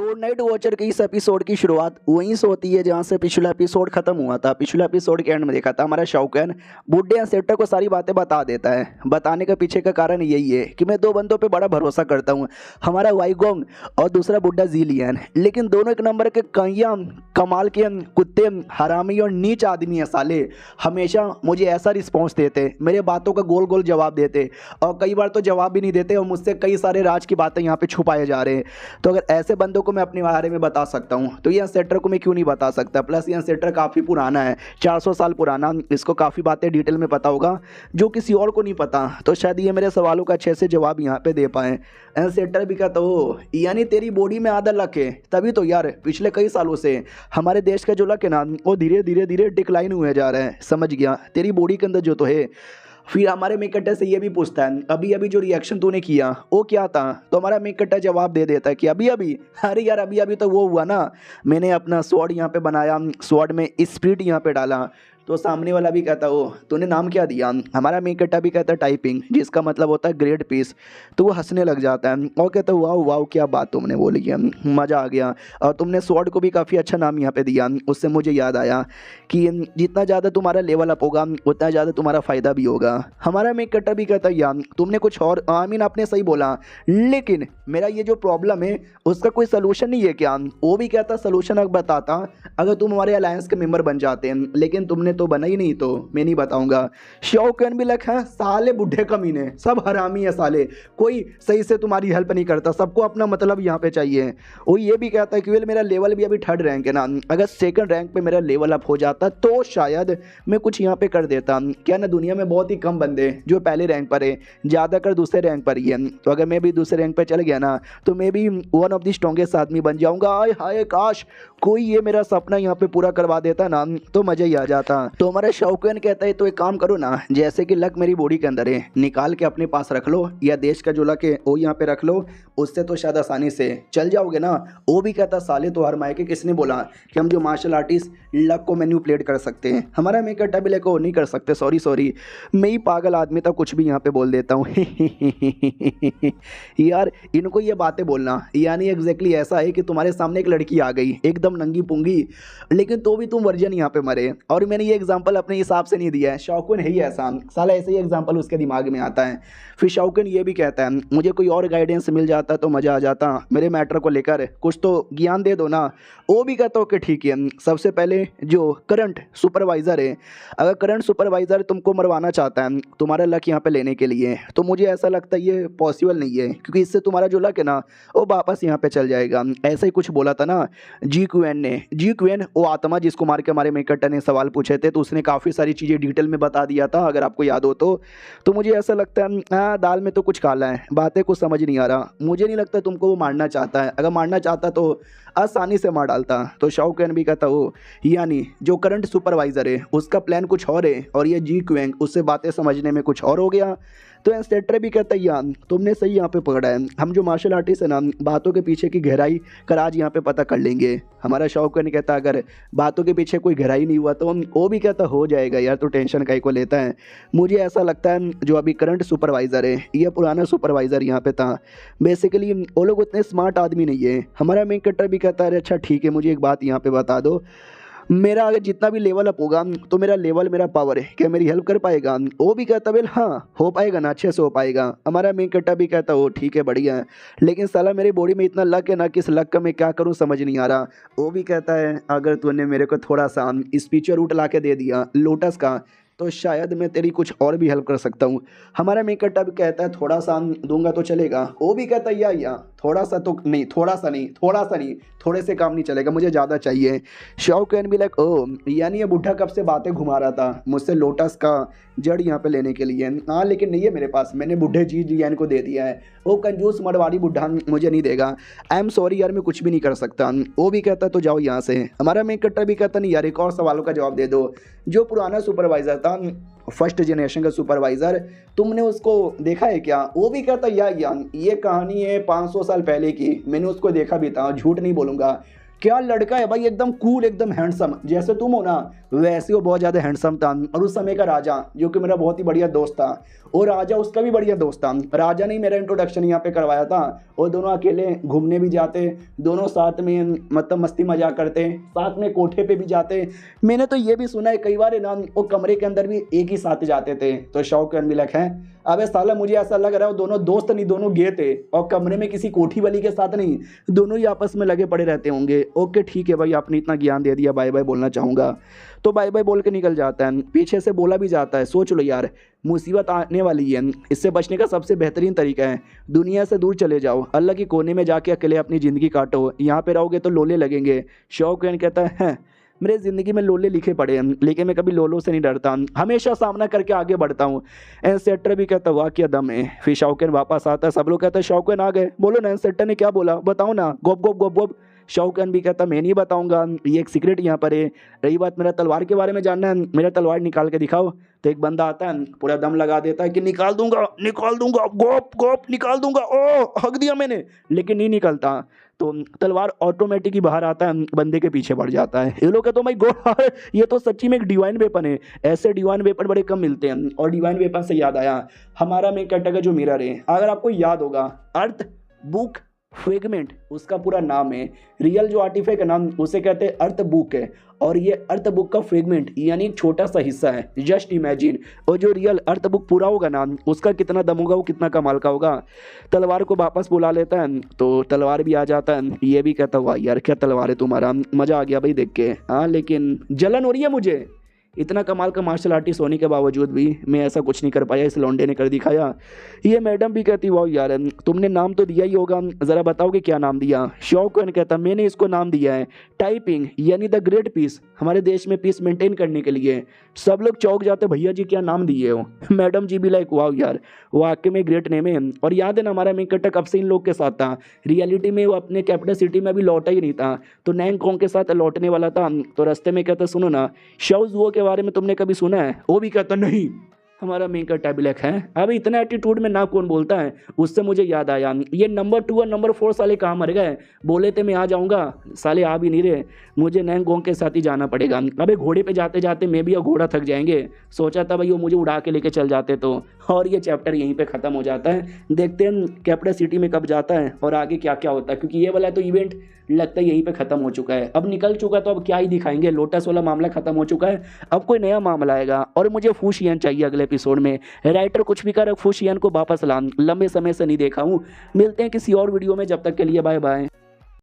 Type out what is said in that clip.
Fortnite watcher के इस episode की शुरुआत वहीं से होती है जहां से पिछला एपिसोड खत्म हुआ था। पिछले एपिसोड के एंड में देखा था हमारा शाओकैन बुड्ढे सेक्टर को सारी बातें बता देता है। बताने के पीछे का कारण यही है कि मैं दो बंदों पे बड़ा भरोसा करता हूँ, हमारा वाईगोंग और दूसरा बुड्ढा जीलियन। लेकिन दोनों एक नंबर के कैया कमाल के कुत्ते, हरामी और नीच आदमी है साले। हमेशा मुझे ऐसा रिस्पॉन्स देते, मेरे बातों का गोल गोल जवाब देते और कई बार तो जवाब भी नहीं देते और मुझसे कई सारे राज की बातें यहाँ पे छुपाए जा रहे हैं। तो अगर ऐसे बंदों को मैं अपने बारे में बता सकता हूँ तो ये सेक्टर को मैं क्यों नहीं बता सकता। प्लस ये सेक्टर काफ़ी पुराना है, 400 साल पुराना। इसको काफ़ी बातें डिटेल में पता होगा जो किसी और को नहीं पता। तो शायद ये मेरे सवालों का अच्छे से जवाब यहाँ पे दे पाए। सेक्टर भी कहता हो यानी तेरी बॉडी में आधा लक है, तभी तो यार पिछले कई सालों से हमारे देश का जो लक है ना वो धीरे धीरे धीरे डिक्लाइन हुए जा रहा है। समझ गया, तेरी बॉडी के अंदर जो तो है। फिर हमारे मेकट्टा से ये भी पूछता है अभी अभी जो रिएक्शन तूने किया वो क्या था। तो हमारा मेकट्टा जवाब दे देता है कि अभी अभी, अरे यार अभी अभी तो वो हुआ ना, मैंने अपना स्वॉर्ड यहाँ पे बनाया, स्वॉर्ड में स्पिरिट यहाँ पे डाला। तो सामने वाला भी कहता हो तूने नाम क्या दिया। हमारा मेकट्टा भी कहता है टाइपिंग, जिसका मतलब होता है ग्रेट पीस। तो वो हंसने लग जाता है और कहता है वाह वाह क्या बात तुमने बोली है, मज़ा आ गया। और तुमने स्वॉर्ड को भी काफ़ी अच्छा नाम यहाँ पे दिया। उससे मुझे याद आया कि जितना ज़्यादा तुम्हारा लेवल अप होगा उतना ज़्यादा तुम्हारा फ़ायदा भी होगा। हमारा मेकट्टा भी कहता है यार तुमने कुछ और, आमीन आपने सही बोला, लेकिन मेरा ये जो प्रॉब्लम है उसका कोई सलूशन नहीं है क्या। वो भी कहता सलूशन अगर बताता अगर तुम हमारे अलायंस के मेंबर बन जाते हैं, लेकिन तुमने तो बना ही नहीं तो मैं नहीं बताऊंगा। शाओकैन भी लग है साले बुढ़े कमीने, सब हरामी है साले, कोई सही से तुम्हारी हेल्प नहीं करता, सबको अपना मतलब यहाँ पे चाहिए। वो ये भी कहता है कि मेरा लेवल भी अभी 3rd रैंक है ना, अगर 2nd रैंक पे मेरा लेवल अप हो जाता तो शायद मैं कुछ यहाँ पे कर देता। क्या ना दुनिया में बहुत ही कम बंदे जो पहले रैंक पर है, ज़्यादातर दूसरे रैंक पर ही है। तो अगर मैं भी दूसरे रैंक पर चल गया ना तो मैं भी वन ऑफ द स्ट्रॉन्गेस्ट आदमी बन जाऊंगा। आय हाय काश कोई ये मेरा सपना यहाँ पे पूरा करवा देता ना तो मज़ा ही आ जाता। तो हमारा शाओकैन कहता है तो एक काम करो ना, जैसे कि लक मेरी बॉडी के अंदर है, निकाल के अपने पास रख लो या देश का जो लक है वो यहाँ पे रख लो, उससे तो शायद आसानी से चल जाओगे ना। वो भी कहता साले तो हर मायके किसने बोला कि हम जो मार्शल आर्टिस्ट लक को मैनिपुलेट कर सकते हैं। हमारा मेकट्टा भी लेको नहीं कर सकते, सॉरी सॉरी, मैं ही पागल आदमी था कुछ भी यहाँ पे बोल देता हूँ। यार इनको ये बातें बोलना यानी एग्जैक्टली ऐसा है कि तुम्हारे सामने एक लड़की आ गई एकदम नंगी पुंगी, लेकिन तो भी तुम वर्जन यहाँ पे मरे। और मैंने ये एग्जांपल अपने हिसाब से नहीं दिया है, शाओकैन है ही ऐसा साला, ऐसे ही एग्जांपल उसके दिमाग में आता है। फिर शाओकैन ये भी कहता है मुझे कोई और गाइडेंस मिल जाता तो मज़ा आ जाता, मेरे मैटर को लेकर कुछ तो ज्ञान दे दो ना। वो भी कहता हो कि ठीक है, सबसे पहले जो करंट सुपरवाइज़र है, अगर करंट सुपरवाइज़र तुमको मरवाना चाहता है तुम्हारा लक यहाँ पे लेने के लिए, तो मुझे ऐसा लगता है ये पॉसिबल नहीं है, क्योंकि इससे तुम्हारा जो लक है ना वो वापस यहाँ पे चल जाएगा। ऐसा ही कुछ बोला था ना जी क्वेन ने। जी क्वेन वो आत्मा जिसको मार के हमारे मेकट्टा ने सवाल पूछे थे, तो उसने काफ़ी सारी चीज़ें डिटेल में बता दिया था अगर आपको याद हो तो मुझे ऐसा लगता है हाँ दाल में तो कुछ काला है, बातें कुछ समझ नहीं आ रहा। मुझे नहीं लगता तुमको वो मारना चाहता है, अगर मारना चाहता तो आसानी से मार डालता। तो शाओकैन भी कहता हो यानी जो करंट सुपरवाइज़र है उसका प्लान कुछ और है और ये जी क्वेंग उससे बातें समझने में कुछ और हो गया। तो इंस्ट्रक्टर भी कहता है यार तुमने सही यहाँ पे पकड़ा है, हम जो मार्शल आर्टिस्ट है ना बातों के पीछे की गहराई का राज यहाँ पे पता कर लेंगे। हमारा शाओकैन कहता अगर बातों के पीछे कोई गहराई नहीं हुआ तो वो भी कहता हो जाएगा यार, तो टेंशन काहे को लेता है। मुझे ऐसा लगता है जो अभी करंट सुपरवाइज़र है ये पुराना सुपरवाइज़र यहाँ पे था, बेसिकली वो लोग उतने स्मार्ट आदमी नहीं है। हमारा मेकट्टा भी कहता है अच्छा ठीक है, मुझे एक बात यहाँ पे बता दो, मेरा अगर जितना भी लेवल अप होगा तो मेरा लेवल मेरा पावर है, क्या मेरी हेल्प कर पाएगा। वो भी कहता वेल हाँ हो पाएगा ना, अच्छे से हो पाएगा। हमारा मेकट्टा भी कहता हो ठीक है बढ़िया है, लेकिन साला मेरी बॉडी में इतना लक है ना, किस लक का मैं क्या करूँ समझ नहीं आ रहा। वो भी कहता है अगर तूने मेरे को थोड़ा सा स्पिरिचुअल रूट ला के दे दिया लोटस का तो शायद मैं तेरी कुछ और भी हेल्प कर सकता हूँ। हमारा मेकट्टा भी कहता है थोड़ा सा दूंगा तो चलेगा। वो भी कहता है या थोड़ा सा तो नहीं, थोड़ा सा नहीं, थोड़ा सा नहीं, थोड़े से काम नहीं चलेगा, मुझे ज़्यादा चाहिए। शाओकैन भी लाइक ओ यानी ये बुढ़ा कब से बातें घुमा रहा था मुझसे लोटस का जड़ यहाँ पे लेने के लिए। हाँ लेकिन नहीं है मेरे पास, मैंने बुढ़े जी जियान को दे दिया है, वो कंजूस मरवाड़ी बुढ़ा मुझे नहीं देगा। आई एम सॉरी यार मैं कुछ भी नहीं कर सकता। वो भी कहता तो जाओ यहाँ से। हमारा मेकट्टा भी कहता नहीं यार एक और सवालों का जवाब दे दो। जो पुराना सुपरवाइज़र था फर्स्ट जनरेशन का सुपरवाइज़र, तुमने उसको देखा है क्या। वो भी कहता या ये कहानी है 500 साल पहले की, मैंने उसको देखा भी था, झूठ नहीं बोलूँगा। क्या लड़का है भाई, एकदम कूल, एकदम हैंडसम, जैसे तुम हो ना वैसे वो बहुत ज़्यादा हैंडसम था। और उस समय का राजा जो कि मेरा बहुत ही बढ़िया दोस्त था, और राजा उसका भी बढ़िया दोस्त था। राजा ने ही मेरा इंट्रोडक्शन यहाँ पे करवाया था, और दोनों अकेले घूमने भी जाते, दोनों साथ में मतलब मस्ती मजाक करते, साथ में कोठे पे भी जाते। मैंने तो ये भी सुना है कई बार है ना वो कमरे के अंदर भी एक ही साथ जाते थे। तो शौकन भी लग है, अबे साला मुझे ऐसा लग रहा है वो दोनों दोस्त नहीं, दोनों गे थे, और कमरे में किसी कोठी वाली के साथ नहीं, दोनों ही आपस में लगे पड़े रहते होंगे। ओके ठीक है भाई, आपने इतना ज्ञान दे दिया, बाय बाय बोलना चाहूँगा। तो बाय बाय बोल के निकल जाता है। पीछे से बोला भी जाता है, सोच लो यार मुसीबत आने वाली है, इससे बचने का सबसे बेहतरीन तरीका है दुनिया से दूर चले जाओ, अल्लाह की कोने में जाके अकेले अपनी ज़िंदगी काटो, यहाँ पे रहोगे तो लोले लगेंगे। शौकन कहता है मेरे ज़िंदगी में लोले लिखे पड़े हैं, लेकिन मैं कभी लोलों से नहीं डरता, हमेशा सामना करके आगे बढ़ता हूँ। एनसेटर भी कहता वाह क्या दम है। फिर शौकन वापस आता है, सब लोग कहते हैं शौकन आ गए, बोलो ना एनसेटर ने क्या बोला, बताओ ना, गोप गोप गोप गोप। शौकन भी कहता मैं नहीं बताऊंगा, ये एक सीक्रेट यहाँ पर है। रही बात मेरा तलवार के बारे में जानना है, मेरा तलवार निकाल के दिखाओ। तो एक बंदा आता है, पूरा दम लगा देता है कि निकाल दूंगा गोप गोप निकाल दूंगा, ओ हक दिया मैंने, लेकिन नहीं निकलता। तो तलवार ऑटोमेटिक ही बाहर आता है, बंदे के पीछे बढ़ जाता है। ये लोग कहते भाई गो ये तो सच्ची में एक डिवाइन वेपन है, ऐसे डिवाइन वेपन बड़े कम मिलते हैं। और डिवाइन वेपन से याद आया, हमारा मेन कैरेक्टर का जो मिरर है, अगर आपको याद होगा अर्थ बुक फ्रेगमेंट उसका पूरा नाम है, रियल जो आर्टिफैक्ट का नाम उसे कहते हैं अर्थ बुक है, और ये अर्थ बुक का फ्रेगमेंट यानी एक छोटा सा हिस्सा है, जस्ट इमेजिन। और जो रियल अर्थ बुक पूरा होगा ना उसका कितना दम होगा, वो कितना कमाल का होगा। तलवार को वापस बुला लेता है, तो तलवार भी आ जाता है, ये भी कहता हुआ यार क्या तलवार है तुम्हारा, मज़ा आ गया भाई देख के, हाँ लेकिन जलन हो रही है मुझे, इतना कमाल का मार्शल आर्टिस्ट होने के बावजूद भी मैं ऐसा कुछ नहीं कर पाया, इस लौंडे ने कर दिखाया। ये मैडम भी कहती वाह यार तुमने नाम तो दिया ही होगा, ज़रा बताओ कि क्या नाम दिया। शौकन कहता मैंने इसको नाम दिया है टाइपिंग यानी द ग्रेट पीस, हमारे देश में पीस मेंटेन करने के लिए। सब लोग चौंक जाते भैया जी क्या नाम दिए हो। मैडम जी भी लाइक वाह यार वाकई में ग्रेट नेम है। और याद है ना हमारा मेन कैरेक्टर कब से इन लोग के साथ था, रियलिटी में वो अपने कैपिटल सिटी में अभी लौटा ही नहीं था, तो नैंगकॉन्ग के साथ लौटने वाला था। तो रास्ते में कहता सुनो ना शाओ जुओ के बारे में तुमने कभी सुना है, वो भी कहता नहीं। हमारा मेन कैरेक्टर ब्लैक है, अब इतना एटीट्यूड में ना कौन बोलता है। उससे मुझे याद आया ये नंबर 2 और नंबर 4 साले कहाँ मर गए, बोले थे मैं आ जाऊँगा, साले आ भी नहीं रहे, मुझे नैंगकॉन्ग के साथ ही जाना पड़ेगा। अबे घोड़े पे जाते जाते मैं भी और घोड़ा थक जाएंगे, सोचा था भाई वो मुझे उड़ा के लेके चल जाते तो। और ये चैप्टर यहीं पे ख़त्म हो जाता है। देखते हैं कैपिटल सिटी में कब जाता है और आगे क्या क्या होता है, क्योंकि ये वाला तो इवेंट लगता है यहीं पे ख़त्म हो चुका है, अब निकल चुका, तो अब क्या ही दिखाएंगे, लोटस वाला मामला ख़त्म हो चुका है, अब कोई नया मामला आएगा। और मुझे फूशियन चाहिए अगले एपिसोड में, राइटर कुछ भी कर फूशियन को वापस ला, लंबे समय से नहीं देखा हूँ। मिलते हैं किसी और वीडियो में, जब तक के लिए बाय बाय।